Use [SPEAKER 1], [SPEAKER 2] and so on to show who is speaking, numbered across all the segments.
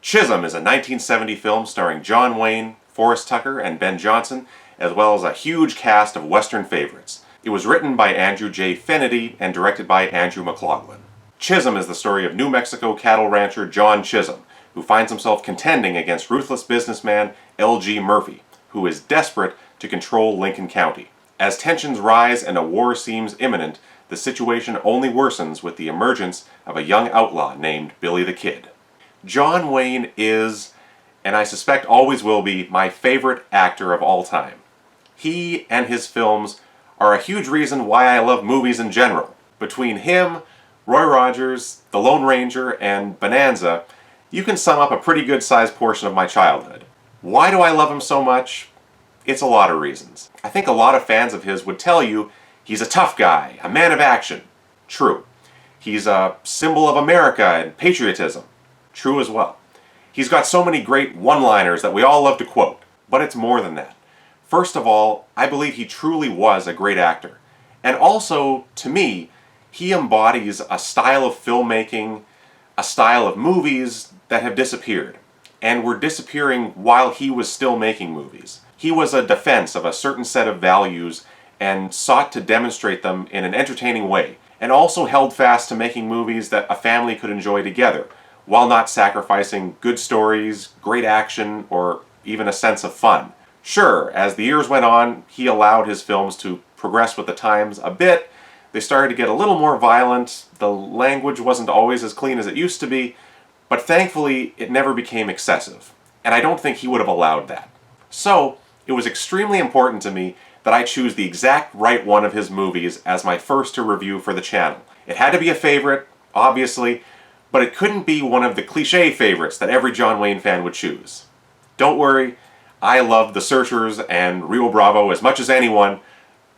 [SPEAKER 1] Chisum is a 1970 film starring John Wayne, Forrest Tucker, and Ben Johnson, as well as a huge cast of Western favorites. It was written by Andrew J. Fenady and directed by Andrew McLaglen. Chisum is the story of New Mexico cattle rancher John Chisum, who finds himself contending against ruthless businessman L.G. Murphy, who is desperate to control Lincoln County. As tensions rise and a war seems imminent, the situation only worsens with the emergence of a young outlaw named Billy the Kid. John Wayne is, and I suspect always will be, my favorite actor of all time. He and his films are a huge reason why I love movies in general. Between him, Roy Rogers, The Lone Ranger, and Bonanza, you can sum up a pretty good-sized portion of my childhood. Why do I love him so much? It's a lot of reasons. I think a lot of fans of his would tell you he's a tough guy, a man of action. True. He's a symbol of America and patriotism. True as well. He's got so many great one-liners that we all love to quote, but it's more than that. First of all, I believe he truly was a great actor. And also, to me, he embodies a style of filmmaking, a style of movies that have disappeared, and were disappearing while he was still making movies. He was a defense of a certain set of values and sought to demonstrate them in an entertaining way, and also held fast to making movies that a family could enjoy together, while not sacrificing good stories, great action, or even a sense of fun. Sure, as the years went on, he allowed his films to progress with the times a bit. They started to get a little more violent, the language wasn't always as clean as it used to be, but thankfully it never became excessive, and I don't think he would have allowed that. So, it was extremely important to me that I choose the exact right one of his movies as my first to review for the channel. It had to be a favorite, obviously, but it couldn't be one of the cliché favorites that every John Wayne fan would choose. Don't worry, I love The Searchers and Rio Bravo as much as anyone,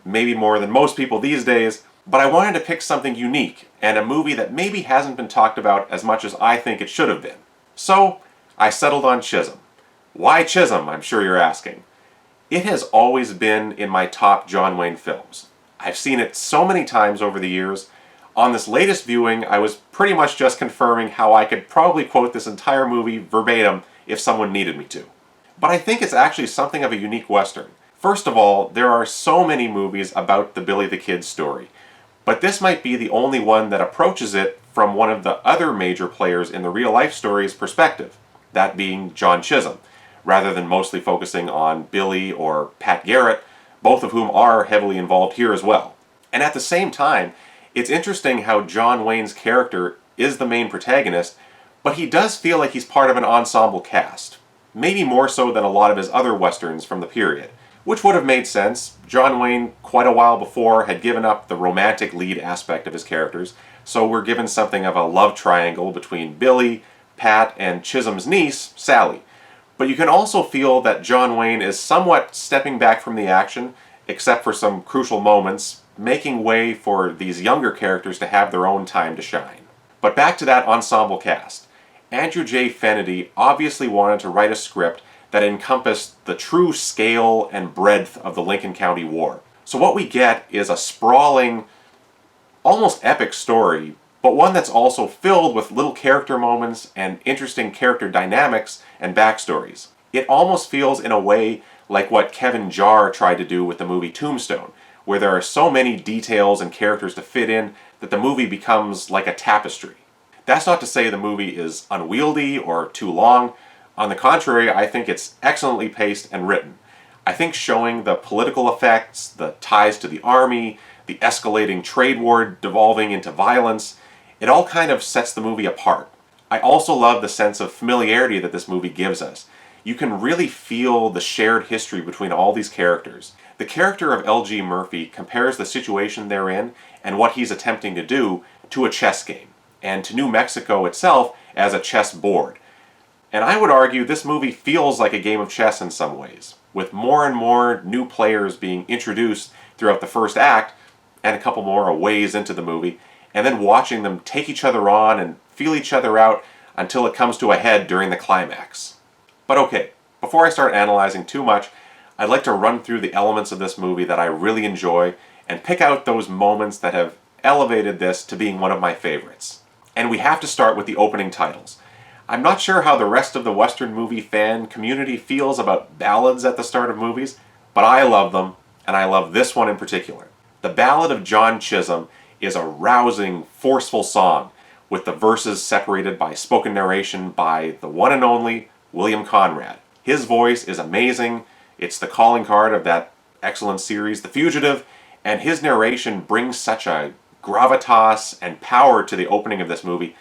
[SPEAKER 1] maybe more than most people these days, but I wanted to pick something unique and a movie that maybe hasn't been talked about as much as I think it should have been. So, I settled on Chisum. Why Chisum, I'm sure you're asking. It has always been in my top John Wayne films. I've seen it so many times over the years. On this latest viewing, I was pretty much just confirming how I could probably quote this entire movie verbatim if someone needed me to. But I think it's actually something of a unique Western. First of all, there are so many movies about the Billy the Kid story, but this might be the only one that approaches it from one of the other major players in the real-life story's perspective, that being John Chisum, rather than mostly focusing on Billy or Pat Garrett, both of whom are heavily involved here as well. And at the same time, it's interesting how John Wayne's character is the main protagonist, but he does feel like he's part of an ensemble cast. Maybe more so than a lot of his other westerns from the period. Which would have made sense. John Wayne, quite a while before, had given up the romantic lead aspect of his characters, so we're given something of a love triangle between Billy, Pat, and Chisum's niece, Sally. But you can also feel that John Wayne is somewhat stepping back from the action, except for some crucial moments, making way for these younger characters to have their own time to shine. But back to that ensemble cast. Andrew J. Fenady obviously wanted to write a script that encompassed the true scale and breadth of the Lincoln County War. So what we get is a sprawling, almost epic story, but one that's also filled with little character moments and interesting character dynamics and backstories. It almost feels in a way like what Kevin Jarre tried to do with the movie Tombstone, where there are so many details and characters to fit in that the movie becomes like a tapestry. That's not to say the movie is unwieldy or too long. On the contrary, I think it's excellently paced and written. I think showing the political effects, the ties to the army, the escalating trade war devolving into violence, it all kind of sets the movie apart. I also love the sense of familiarity that this movie gives us. You can really feel the shared history between all these characters. The character of L.G. Murphy compares the situation they're in and what he's attempting to do to a chess game, and to New Mexico itself as a chess board. And I would argue this movie feels like a game of chess in some ways, with more and more new players being introduced throughout the first act, and a couple more a ways into the movie, and then watching them take each other on and feel each other out until it comes to a head during the climax. But okay, before I start analyzing too much, I'd like to run through the elements of this movie that I really enjoy and pick out those moments that have elevated this to being one of my favorites. And we have to start with the opening titles. I'm not sure how the rest of the Western movie fan community feels about ballads at the start of movies, but I love them, and I love this one in particular. The Ballad of John Chisum is a rousing, forceful song, with the verses separated by spoken narration by the one and only William Conrad. His voice is amazing. It's the calling card of that excellent series, The Fugitive, and his narration brings such a gravitas and power to the opening of this movie.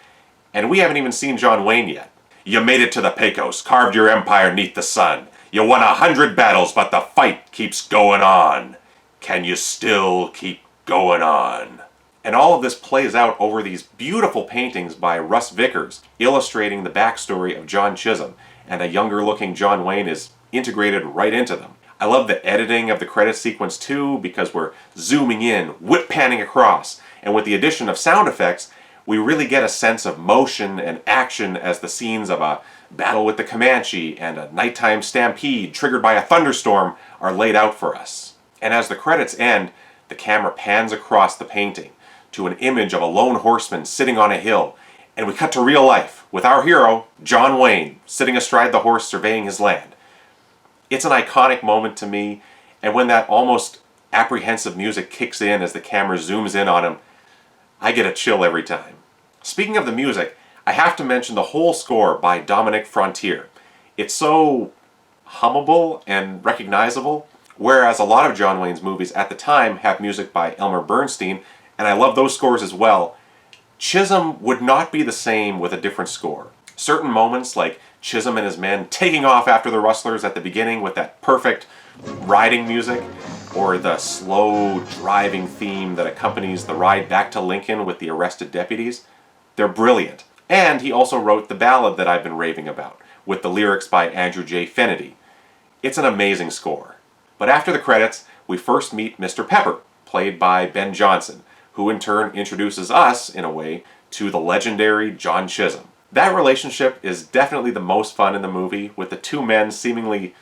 [SPEAKER 1] And we haven't even seen John Wayne yet. You made it to the Pecos, carved your empire neath the sun. You won 100 battles, but the fight keeps going on. Can you still keep going on? And all of this plays out over these beautiful paintings by Russ Vickers, illustrating the backstory of John Chisum, and a younger looking John Wayne is integrated right into them. I love the editing of the credit sequence too, because we're zooming in, whip panning across, and with the addition of sound effects, we really get a sense of motion and action as the scenes of a battle with the Comanche and a nighttime stampede triggered by a thunderstorm are laid out for us. And as the credits end, the camera pans across the painting to an image of a lone horseman sitting on a hill, and we cut to real life with our hero, John Wayne, sitting astride the horse surveying his land. It's an iconic moment to me, and when that almost apprehensive music kicks in as the camera zooms in on him, I get a chill every time. Speaking of the music, I have to mention the whole score by Dominic Frontier. It's so hummable and recognizable, whereas a lot of John Wayne's movies at the time have music by Elmer Bernstein, and I love those scores as well. Chisum would not be the same with a different score. Certain moments, like Chisum and his men taking off after the rustlers at the beginning with that perfect riding music, or the slow driving theme that accompanies the ride back to Lincoln with the arrested deputies, they're brilliant. And he also wrote the ballad that I've been raving about, with the lyrics by Andrew J. Fenady. It's an amazing score. But after the credits, we first meet Mr. Pepper, played by Ben Johnson, who in turn introduces us, in a way, to the legendary John Chisum. That relationship is definitely the most fun in the movie, with the two men seemingly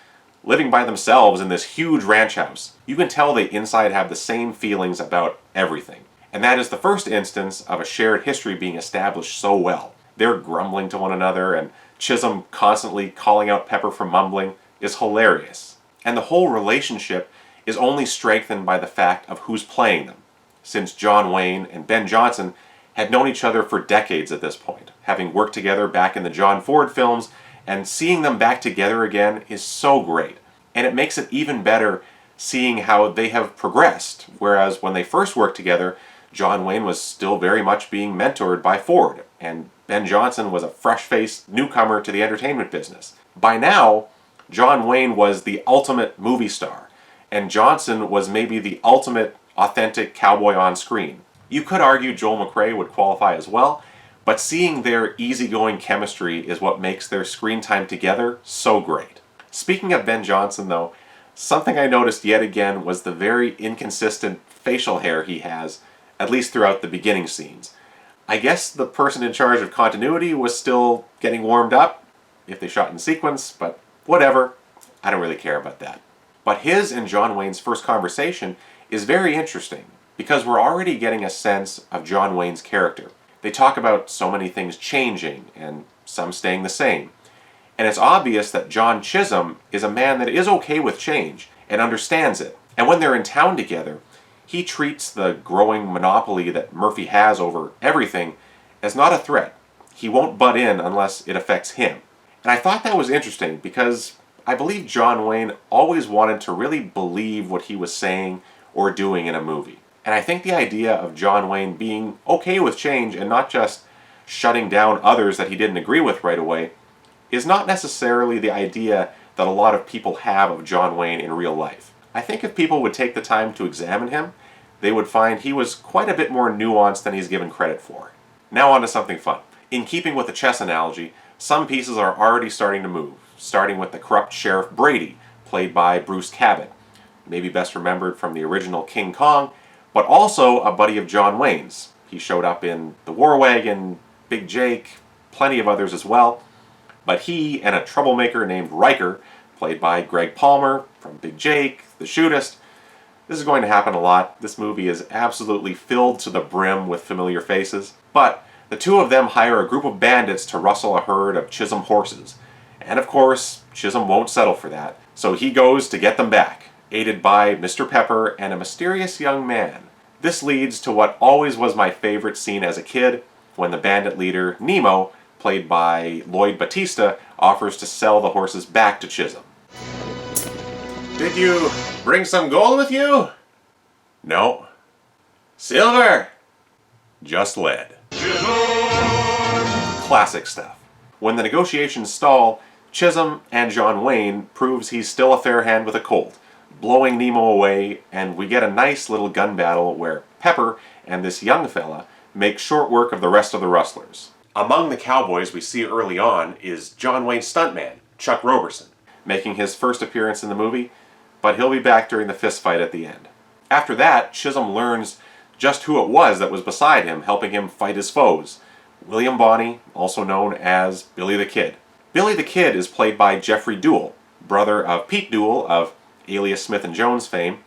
[SPEAKER 1] living by themselves in this huge ranch house. You can tell they inside have the same feelings about everything. And that is the first instance of a shared history being established so well. They're grumbling to one another, and Chisum constantly calling out Pepper for mumbling is hilarious. And the whole relationship is only strengthened by the fact of who's playing them, since John Wayne and Ben Johnson had known each other for decades at this point, having worked together back in the John Ford films, and seeing them back together again is so great. And it makes it even better seeing how they have progressed, whereas when they first worked together, John Wayne was still very much being mentored by Ford, and Ben Johnson was a fresh-faced newcomer to the entertainment business. By now, John Wayne was the ultimate movie star, and Johnson was maybe the ultimate authentic cowboy on screen. You could argue Joel McCrea would qualify as well, but seeing their easygoing chemistry is what makes their screen time together so great. Speaking of Ben Johnson though, something I noticed yet again was the very inconsistent facial hair he has, at least throughout the beginning scenes. I guess the person in charge of continuity was still getting warmed up, if they shot in sequence, but whatever, I don't really care about that. But his and John Wayne's first conversation is very interesting, because we're already getting a sense of John Wayne's character. They talk about so many things changing, and some staying the same. And it's obvious that John Chisum is a man that is okay with change, and understands it. And when they're in town together, he treats the growing monopoly that Murphy has over everything as not a threat. He won't butt in unless it affects him. And I thought that was interesting, because I believe John Wayne always wanted to really believe what he was saying or doing in a movie. And I think the idea of John Wayne being okay with change and not just shutting down others that he didn't agree with right away is not necessarily the idea that a lot of people have of John Wayne in real life. I think if people would take the time to examine him, they would find he was quite a bit more nuanced than he's given credit for. Now on to something fun. In keeping with the chess analogy, some pieces are already starting to move, starting with the corrupt Sheriff Brady, played by Bruce Cabot, maybe best remembered from the original King Kong, but also a buddy of John Wayne's. He showed up in The War Wagon, Big Jake, plenty of others as well. But he and a troublemaker named Riker, played by Gregg Palmer from Big Jake, The Shootist. This is going to happen a lot. This movie is absolutely filled to the brim with familiar faces. But The two of them hire a group of bandits to rustle a herd of Chisum horses. And of course, Chisum won't settle for that, so he goes to get them back, aided by Mr. Pepper and a mysterious young man. This leads to what always was my favorite scene as a kid, when the bandit leader, Nemo, played by Lloyd Battista, offers to sell the horses back to Chisum. Did you bring some gold with you? No. Silver? Just lead. Classic stuff. When the negotiations stall, Chisum and John Wayne proves he's still a fair hand with a Colt, blowing Nemo away, and we get a nice little gun battle where Pepper and this young fella make short work of the rest of the rustlers. Among the cowboys we see early on is John Wayne's stuntman, Chuck Roberson, making his first appearance in the movie, but he'll be back during the fist fight at the end. After that, Chisum learns just who it was that was beside him, helping him fight his foes. William Bonney, also known as Billy the Kid. Billy the Kid is played by Geoffrey Deuel, brother of Pete Deuel of Alias Smith and Jones fame.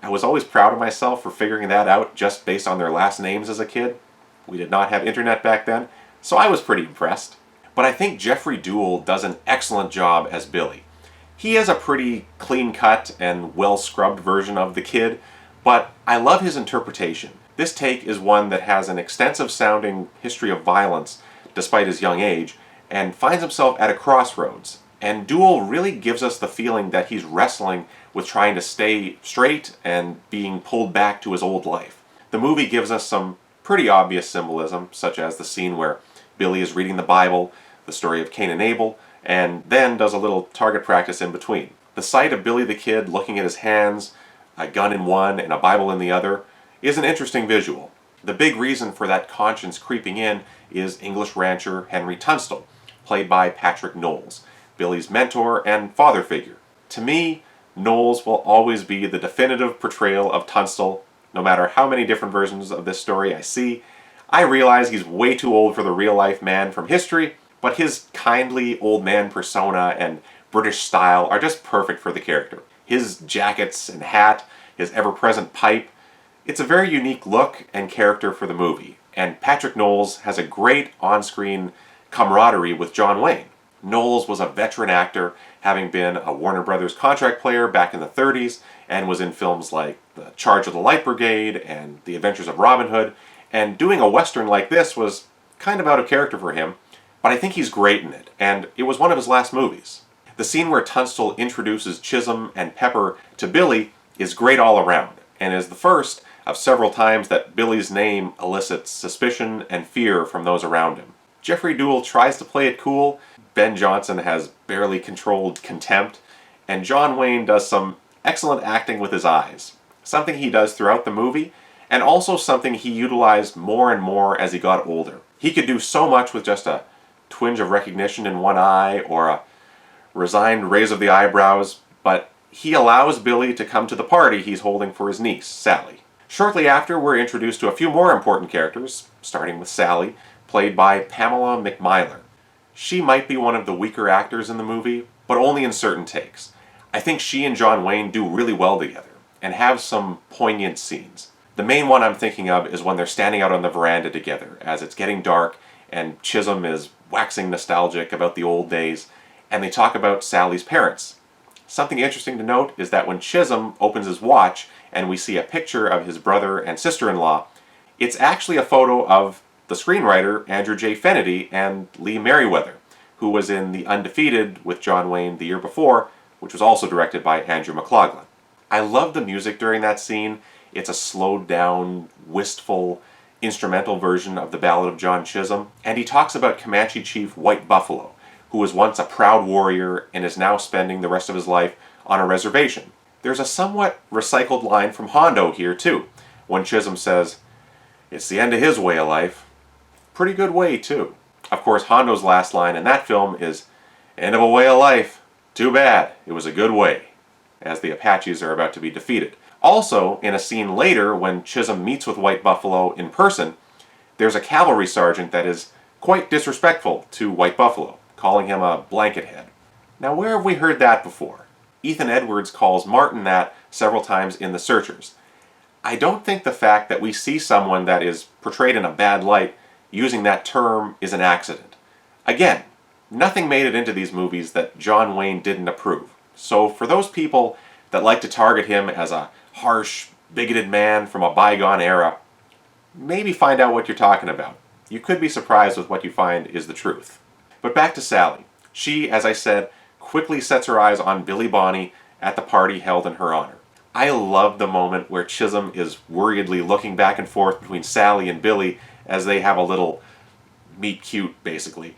[SPEAKER 1] I was always proud of myself for figuring that out just based on their last names as a kid. We did not have internet back then, so I was pretty impressed. But I think Geoffrey Deuel does an excellent job as Billy. He is a pretty clean-cut and well-scrubbed version of the Kid, but I love his interpretation. This take is one that has an extensive-sounding history of violence, despite his young age, and finds himself at a crossroads. And Deuel really gives us the feeling that he's wrestling with trying to stay straight and being pulled back to his old life. The movie gives us some pretty obvious symbolism, such as the scene where Billy is reading the Bible, the story of Cain and Abel, and then does a little target practice in between. The sight of Billy the Kid looking at his hands, a gun in one and a Bible in the other, is an interesting visual. The big reason for that conscience creeping in is English rancher Henry Tunstall, played by Patric Knowles, Billy's mentor and father figure. To me, Knowles will always be the definitive portrayal of Tunstall. No matter how many different versions of this story I see, I realize he's way too old for the real-life man from history, but his kindly old man persona and British style are just perfect for the character. His jackets and hat, his ever-present pipe, it's a very unique look and character for the movie, and Patric Knowles has a great on-screen camaraderie with John Wayne. Knowles was a veteran actor, having been a Warner Brothers contract player back in the 30s, and was in films like The Charge of the Light Brigade and The Adventures of Robin Hood, and doing a western like this was kind of out of character for him, but I think he's great in it, and it was one of his last movies. The scene where Tunstall introduces Chisum and Pepper to Billy is great all around, and is the first of several times that Billy's name elicits suspicion and fear from those around him. Geoffrey Deuel tries to play it cool, Ben Johnson has barely controlled contempt, and John Wayne does some excellent acting with his eyes, something he does throughout the movie, and also something he utilized more and more as he got older. He could do so much with just a twinge of recognition in one eye or a resigned raise of the eyebrows, but he allows Billy to come to the party he's holding for his niece, Sally. Shortly after, we're introduced to a few more important characters, starting with Sally, played by Pamela McMyler. She might be one of the weaker actors in the movie, but only in certain takes. I think she and John Wayne do really well together, and have some poignant scenes. The main one I'm thinking of is when they're standing out on the veranda together, as it's getting dark, and Chisum is waxing nostalgic about the old days, and they talk about Sally's parents. Something interesting to note is that when Chisum opens his watch and we see a picture of his brother and sister-in-law, it's actually a photo of the screenwriter Andrew J. Fenady and Lee Merriweather, who was in The Undefeated with John Wayne the year before, which was also directed by Andrew McLaglen. I love the music during that scene. It's a slowed down, wistful, instrumental version of the Ballad of John Chisum, and he talks about Comanche chief White Buffalo, who was once a proud warrior and is now spending the rest of his life on a reservation. There's a somewhat recycled line from Hondo here too, when Chisum says, "It's the end of his way of life." Pretty good way too. Of course, Hondo's last line in that film is, "End of a way of life. Too bad. It was a good way," as the Apaches are about to be defeated. Also, in a scene later when Chisum meets with White Buffalo in person, there's a cavalry sergeant that is quite disrespectful to White Buffalo, calling him a blanket head. Now, where have we heard that before? Ethan Edwards calls Martin that several times in The Searchers. I don't think the fact that we see someone that is portrayed in a bad light using that term is an accident. Again, nothing made it into these movies that John Wayne didn't approve. So for those people that like to target him as a harsh, bigoted man from a bygone era, maybe find out what you're talking about. You could be surprised with what you find is the truth. But back to Sally. She, as I said, quickly sets her eyes on Billy Bonney at the party held in her honor. I love the moment where Chisum is worriedly looking back and forth between Sally and Billy as they have a little meet cute, basically.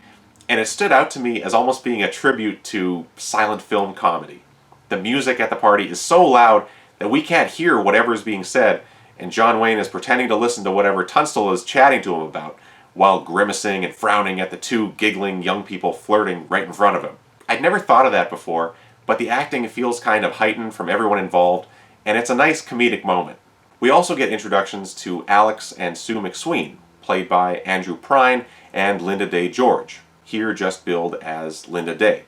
[SPEAKER 1] And it stood out to me as almost being a tribute to silent film comedy. The music at the party is so loud that we can't hear whatever is being said, and John Wayne is pretending to listen to whatever Tunstall is chatting to him about, while grimacing and frowning at the two giggling young people flirting right in front of him. I'd never thought of that before, but the acting feels kind of heightened from everyone involved, and it's a nice comedic moment. We also get introductions to Alex and Sue McSween, played by Andrew Prine and Lynda Day George, here just billed as Lynda Day.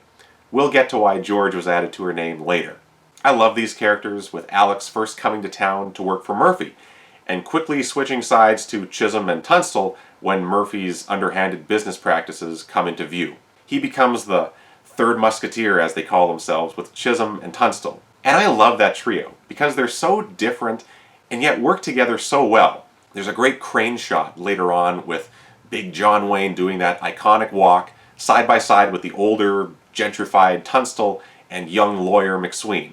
[SPEAKER 1] We'll get to why George was added to her name later. I love these characters, with Alex first coming to town to work for Murphy, and quickly switching sides to Chisum and Tunstall when Murphy's underhanded business practices come into view. He becomes the third musketeer, as they call themselves, with Chisum and Tunstall. And I love that trio, because they're so different and yet work together so well. There's a great crane shot later on with Big John Wayne doing that iconic walk, side by side with the older, gentrified Tunstall and young lawyer McSween.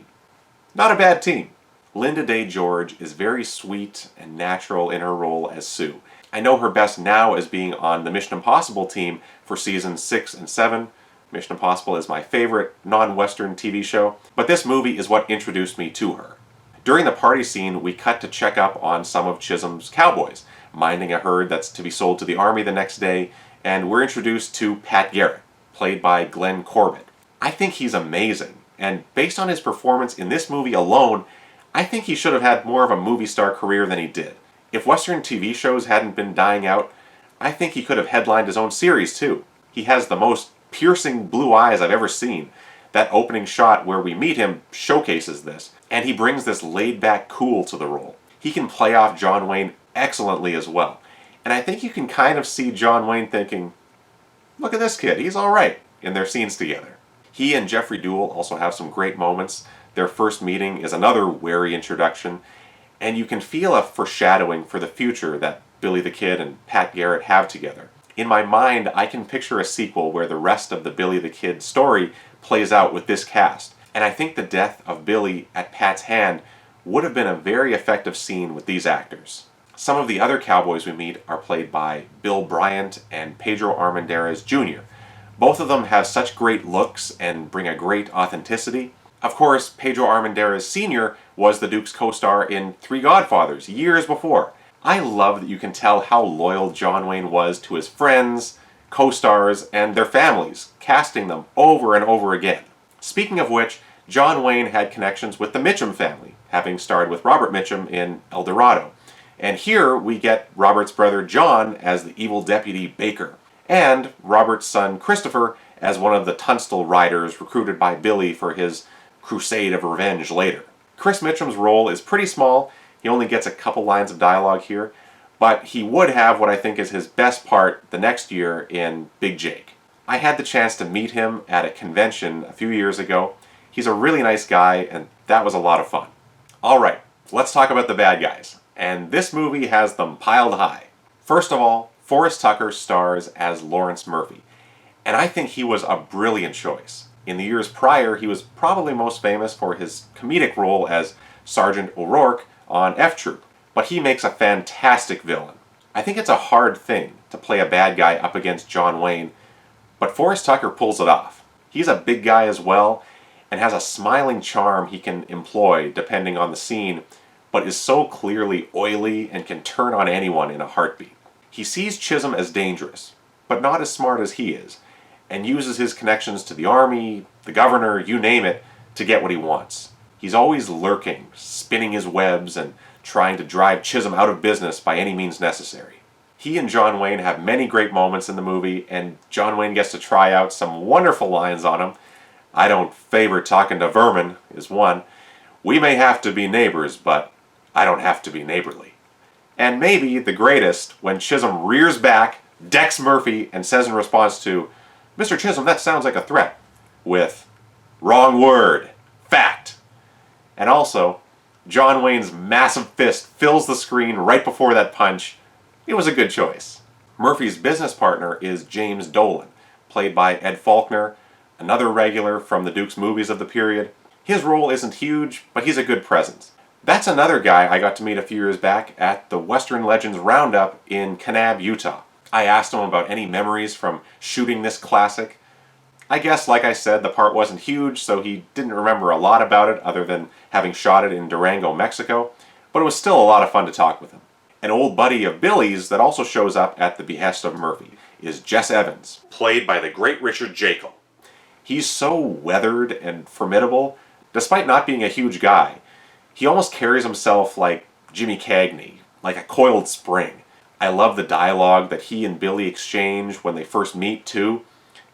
[SPEAKER 1] Not a bad team. Lynda Day George is very sweet and natural in her role as Sue. I know her best now as being on the Mission Impossible team for seasons 6 and 7. Mission Impossible is my favorite non-Western TV show, but this movie is what introduced me to her. During the party scene, we cut to check up on some of Chisum's cowboys, minding a herd that's to be sold to the army the next day, and we're introduced to Pat Garrett, played by Glenn Corbett. I think he's amazing, and based on his performance in this movie alone, I think he should have had more of a movie star career than he did. If Western TV shows hadn't been dying out, I think he could have headlined his own series too. He has the most piercing blue eyes I've ever seen. That opening shot where we meet him showcases this, and he brings this laid-back cool to the role. He can play off John Wayne excellently as well, and I think you can kind of see John Wayne thinking, look at this kid, he's alright, in their scenes together. He and Geoffrey Deuel also have some great moments. Their first meeting is another wary introduction, and you can feel a foreshadowing for the future that Billy the Kid and Pat Garrett have together. In my mind, I can picture a sequel where the rest of the Billy the Kid story plays out with this cast, and I think the death of Billy at Pat's hand would have been a very effective scene with these actors. Some of the other cowboys we meet are played by Bill Bryant and Pedro Armendariz Jr. Both of them have such great looks and bring a great authenticity. Of course, Pedro Armendariz Sr. was the Duke's co-star in Three Godfathers years before. I love that you can tell how loyal John Wayne was to his friends, co-stars, and their families, casting them over and over again. Speaking of which, John Wayne had connections with the Mitchum family, having starred with Robert Mitchum in El Dorado. And here we get Robert's brother John as the evil deputy Baker, and Robert's son Christopher as one of the Tunstall riders recruited by Billy for his crusade of revenge later. Chris Mitchum's role is pretty small. He only gets a couple lines of dialogue here, but he would have what I think is his best part the next year in Big Jake. I had the chance to meet him at a convention a few years ago. He's a really nice guy, and that was a lot of fun. Alright, let's talk about the bad guys. And this movie has them piled high. First of all, Forrest Tucker stars as Lawrence Murphy, and I think he was a brilliant choice. In the years prior, he was probably most famous for his comedic role as Sergeant O'Rourke on F Troop, but he makes a fantastic villain. I think it's a hard thing to play a bad guy up against John Wayne, but Forrest Tucker pulls it off. He's a big guy as well, and has a smiling charm he can employ depending on the scene, but is so clearly oily and can turn on anyone in a heartbeat. He sees Chisum as dangerous, but not as smart as he is, and uses his connections to the army, the governor, you name it, to get what he wants. He's always lurking, spinning his webs, and trying to drive Chisum out of business by any means necessary. He and John Wayne have many great moments in the movie, and John Wayne gets to try out some wonderful lines on him. I don't favor talking to vermin, is one. We may have to be neighbors, but I don't have to be neighborly. And maybe the greatest, when Chisum rears back, decks Murphy and says in response to, "Mr. Chisum, that sounds like a threat," with, "Wrong word. Fact." And also, John Wayne's massive fist fills the screen right before that punch. It was a good choice. Murphy's business partner is James Dolan, played by Ed Faulkner, another regular from the Duke's movies of the period. His role isn't huge, but he's a good presence. That's another guy I got to meet a few years back at the Western Legends Roundup in Kanab, Utah. I asked him about any memories from shooting this classic. I guess, like I said, the part wasn't huge, so he didn't remember a lot about it other than having shot it in Durango, Mexico, but it was still a lot of fun to talk with him. An old buddy of Billy's that also shows up at the behest of Murphy is Jess Evans, played by the great Richard Jaeckal. He's so weathered and formidable, despite not being a huge guy. He almost carries himself like Jimmy Cagney, like a coiled spring. I love the dialogue that he and Billy exchange when they first meet, too.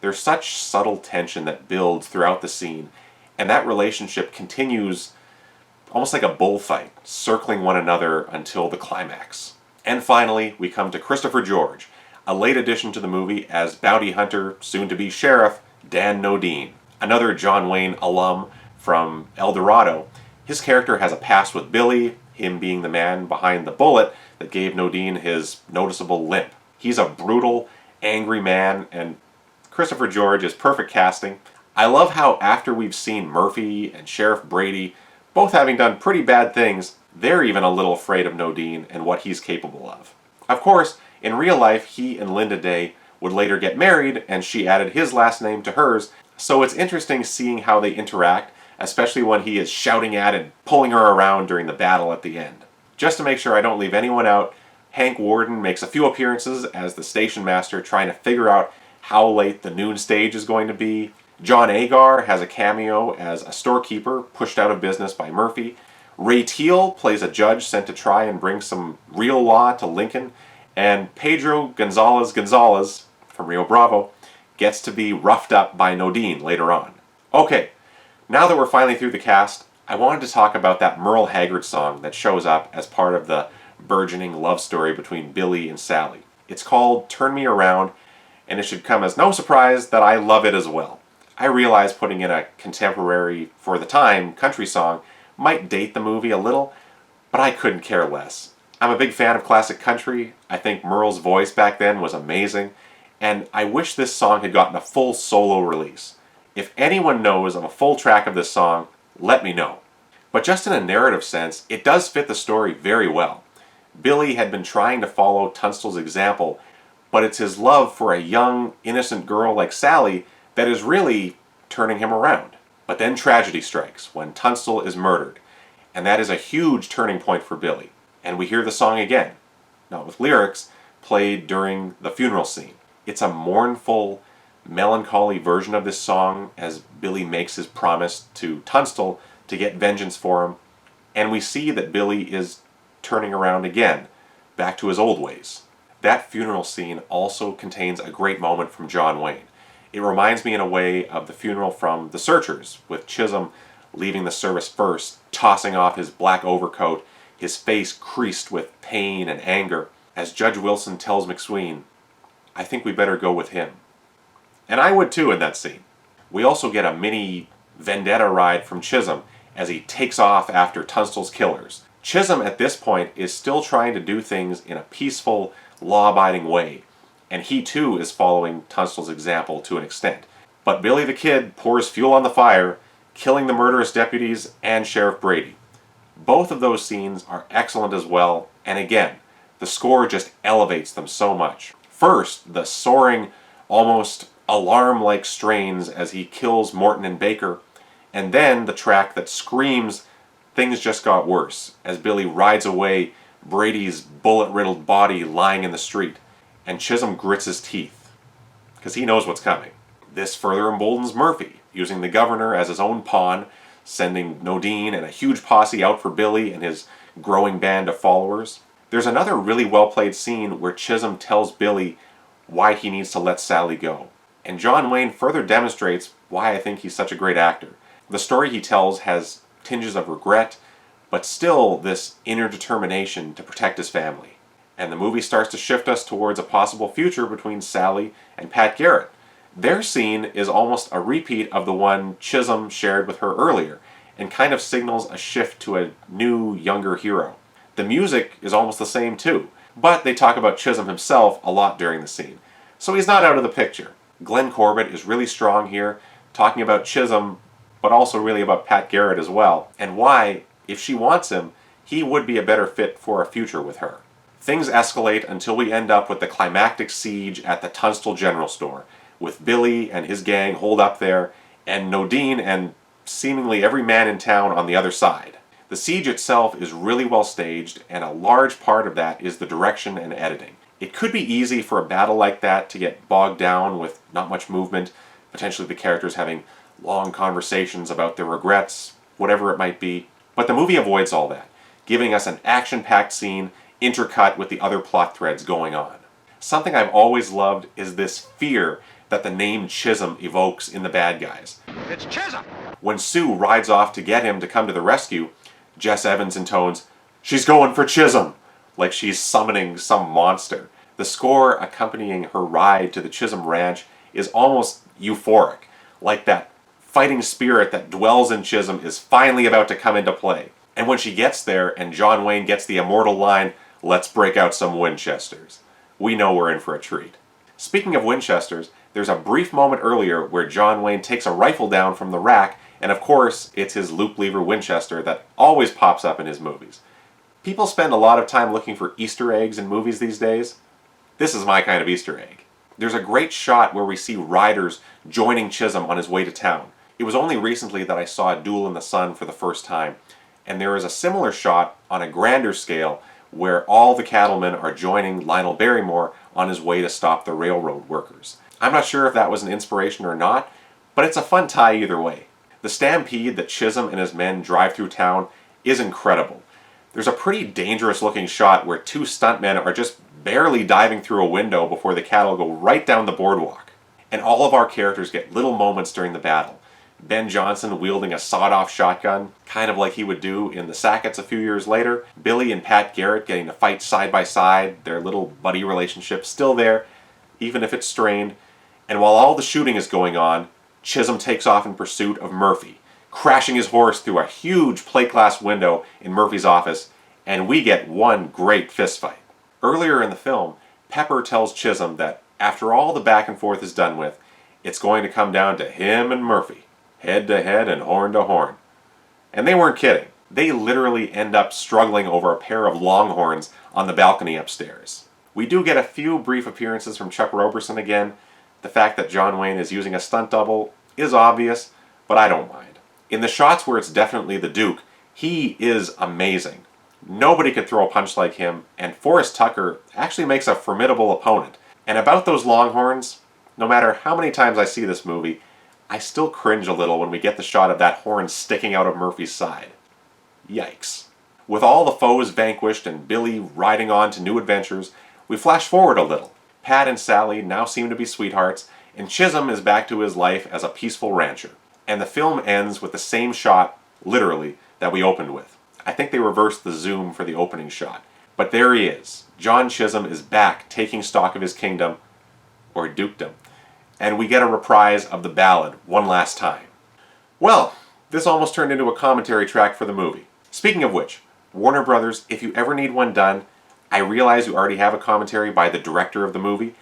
[SPEAKER 1] There's such subtle tension that builds throughout the scene, and that relationship continues almost like a bullfight, circling one another until the climax. And finally, we come to Christopher George, a late addition to the movie as bounty hunter, soon-to-be sheriff, Dan Nodine. Another John Wayne alum from El Dorado. His character has a past with Billy, him being the man behind the bullet that gave Nodine his noticeable limp. He's a brutal, angry man, and Christopher George is perfect casting. I love how after we've seen Murphy and Sheriff Brady both having done pretty bad things, they're even a little afraid of Nodine and what he's capable of. Of course, in real life, he and Lynda Day would later get married, and she added his last name to hers, so it's interesting seeing how they interact, especially when he is shouting at and pulling her around during the battle at the end. Just to make sure I don't leave anyone out, Hank Worden makes a few appearances as the station master trying to figure out how late the noon stage is going to be. John Agar has a cameo as a storekeeper pushed out of business by Murphy. Ray Teal plays a judge sent to try and bring some real law to Lincoln. And Pedro Gonzalez from Rio Bravo gets to be roughed up by Nodine later on. Okay, now that we're finally through the cast, I wanted to talk about that Merle Haggard song that shows up as part of the burgeoning love story between Billy and Sally. It's called Turn Me Around, and it should come as no surprise that I love it as well. I realize putting in a contemporary, for the time, country song might date the movie a little, but I couldn't care less. I'm a big fan of classic country. I think Merle's voice back then was amazing, and I wish this song had gotten a full solo release. If anyone knows of a full track of this song, let me know. But just in a narrative sense, it does fit the story very well. Billy had been trying to follow Tunstall's example, but it's his love for a young, innocent girl like Sally that is really turning him around. But then tragedy strikes when Tunstall is murdered, and that is a huge turning point for Billy. And we hear the song again, not with lyrics, played during the funeral scene. It's a mournful, melancholy version of this song as Billy makes his promise to Tunstall to get vengeance for him, and we see that Billy is turning around again, back to his old ways. That funeral scene also contains a great moment from John Wayne. It reminds me in a way of the funeral from The Searchers, with Chisum leaving the service first, tossing off his black overcoat, his face creased with pain and anger, as Judge Wilson tells McSween, "I think we better go with him." And I would too in that scene. We also get a mini vendetta ride from Chisum as he takes off after Tunstall's killers. Chisum at this point is still trying to do things in a peaceful, law-abiding way, and he too is following Tunstall's example to an extent. But Billy the Kid pours fuel on the fire, killing the murderous deputies and Sheriff Brady. Both of those scenes are excellent as well, and again, the score just elevates them so much. First, the soaring, almost alarm-like strains as he kills Morton and Baker, and then the track that screams things just got worse as Billy rides away Brady's bullet-riddled body lying in the street, and Chisum grits his teeth, because he knows what's coming. This further emboldens Murphy, using the governor as his own pawn, sending Nodine and a huge posse out for Billy and his growing band of followers. There's another really well-played scene where Chisum tells Billy why he needs to let Sally go. And John Wayne further demonstrates why I think he's such a great actor. The story he tells has tinges of regret, but still this inner determination to protect his family. And the movie starts to shift us towards a possible future between Sally and Pat Garrett. Their scene is almost a repeat of the one Chisum shared with her earlier, and kind of signals a shift to a new, younger hero. The music is almost the same too, but they talk about Chisum himself a lot during the scene, so he's not out of the picture. Glenn Corbett is really strong here, talking about Chisum, but also really about Pat Garrett as well, and why, if she wants him, he would be a better fit for a future with her. Things escalate until we end up with the climactic siege at the Tunstall General Store, with Billy and his gang holed up there, and Nodine and seemingly every man in town on the other side. The siege itself is really well staged, and a large part of that is the direction and editing. It could be easy for a battle like that to get bogged down with not much movement, potentially the characters having long conversations about their regrets, whatever it might be, but the movie avoids all that, giving us an action-packed scene intercut with the other plot threads going on. Something I've always loved is this fear that the name Chisum evokes in the bad guys.
[SPEAKER 2] It's Chisum!
[SPEAKER 1] When Sue rides off to get him to come to the rescue, Jess Evans intones, "She's going for Chisum," like she's summoning some monster. The score accompanying her ride to the Chisum Ranch is almost euphoric, like that fighting spirit that dwells in Chisum is finally about to come into play. And when she gets there and John Wayne gets the immortal line, "Let's break out some Winchesters," we know we're in for a treat. Speaking of Winchesters, there's a brief moment earlier where John Wayne takes a rifle down from the rack, and of course, it's his loop lever Winchester that always pops up in his movies. People spend a lot of time looking for Easter eggs in movies these days. This is my kind of Easter egg. There's a great shot where we see riders joining Chisum on his way to town. It was only recently that I saw Deuel in the Sun for the first time, and there is a similar shot on a grander scale where all the cattlemen are joining Lionel Barrymore on his way to stop the railroad workers. I'm not sure if that was an inspiration or not, but it's a fun tie either way. The stampede that Chisum and his men drive through town is incredible. There's a pretty dangerous looking shot where two stuntmen are just barely diving through a window before the cattle go right down the boardwalk. And all of our characters get little moments during the battle. Ben Johnson wielding a sawed-off shotgun, kind of like he would do in the Sacketts a few years later. Billy and Pat Garrett getting to fight side by side, their little buddy relationship still there, even if it's strained. And while all the shooting is going on, Chisum takes off in pursuit of Murphy, crashing his horse through a huge plate glass window in Murphy's office, and we get one great fistfight. Earlier in the film, Pepper tells Chisum that after all the back and forth is done with, it's going to come down to him and Murphy, head to head and horn to horn. And they weren't kidding. They literally end up struggling over a pair of longhorns on the balcony upstairs. We do get a few brief appearances from Chuck Roberson again. The fact that John Wayne is using a stunt double is obvious, but I don't mind. In the shots where it's definitely the Duke, he is amazing. Nobody could throw a punch like him, and Forrest Tucker actually makes a formidable opponent. And about those longhorns, no matter how many times I see this movie, I still cringe a little when we get the shot of that horn sticking out of Murphy's side. Yikes. With all the foes vanquished and Billy riding on to new adventures, we flash forward a little. Pat and Sally now seem to be sweethearts, and Chisum is back to his life as a peaceful rancher. And the film ends with the same shot, literally, that we opened with. I think they reversed the zoom for the opening shot. But there he is. John Chisum is back taking stock of his kingdom, or dukedom. And we get a reprise of the ballad one last time. Well, this almost turned into a commentary track for the movie. Speaking of which, Warner Brothers, if you ever need one done, I realize you already have a commentary by the director of the movie,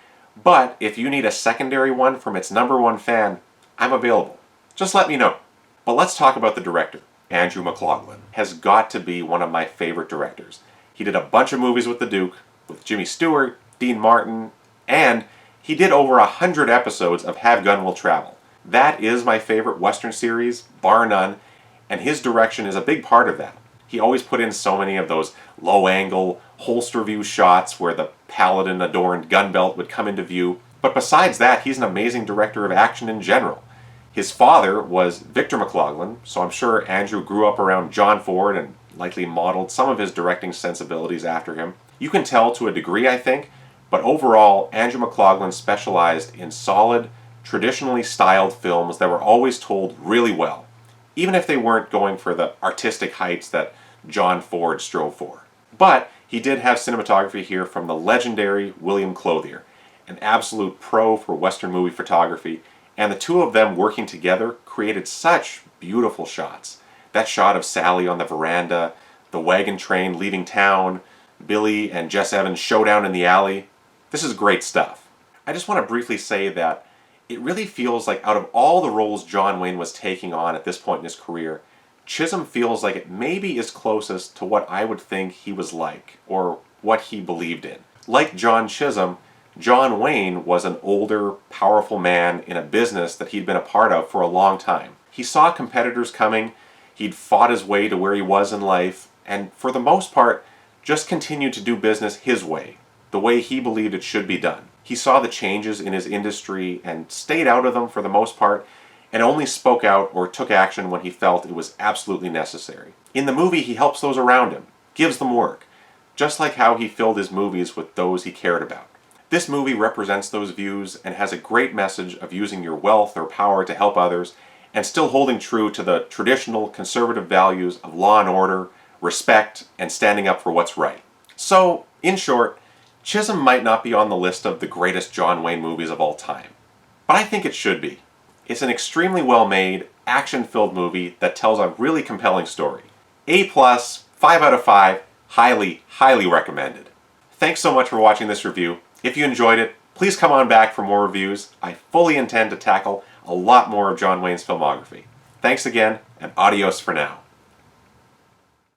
[SPEAKER 1] but if you need a secondary one from its #1 fan, I'm available. Just let me know. But let's talk about the director. Andrew McLaglen has got to be one of my favorite directors. He did a bunch of movies with the Duke, with Jimmy Stewart, Dean Martin, and he did over 100 episodes of Have Gun Will Travel. That is my favorite Western series, bar none, and his direction is a big part of that. He always put in so many of those low-angle, holster view shots where the paladin-adorned gun belt would come into view. But besides that, he's an amazing director of action in general. His father was Victor McLaglen, so I'm sure Andrew grew up around John Ford and likely modeled some of his directing sensibilities after him. You can tell to a degree, I think, but overall, Andrew McLaglen specialized in solid, traditionally styled films that were always told really well, even if they weren't going for the artistic heights that John Ford strove for. But He did have cinematography here from the legendary William Clothier, an absolute pro for Western movie photography, and the two of them working together created such beautiful shots. That shot of Sally on the veranda, the wagon train leaving town, Billy and Jess Evans' showdown in the alley. This is great stuff. I just want to briefly say that it really feels like out of all the roles John Wayne was taking on at this point in his career, Chisum feels like it maybe is closest to what I would think he was like, or what he believed in. Like John Chisum, John Wayne was an older, powerful man in a business that he'd been a part of for a long time. He saw competitors coming, he'd fought his way to where he was in life, and for the most part, just continued to do business his way, the way he believed it should be done. He saw the changes in his industry and stayed out of them for the most part, and only spoke out or took action when he felt it was absolutely necessary. In the movie, he helps those around him, gives them work, just like how he filled his movies with those he cared about. This movie represents those views and has a great message of using your wealth or power to help others and still holding true to the traditional conservative values of law and order, respect, and standing up for what's right. So, in short, Chisum might not be on the list of the greatest John Wayne movies of all time, but I think it should be. It's an extremely well-made, action-filled movie that tells a really compelling story. A+, 5 out of 5, highly, highly recommended. Thanks so much for watching this review. If you enjoyed it, please come on back for more reviews. I fully intend to tackle a lot more of John Wayne's filmography. Thanks again, and adios for now.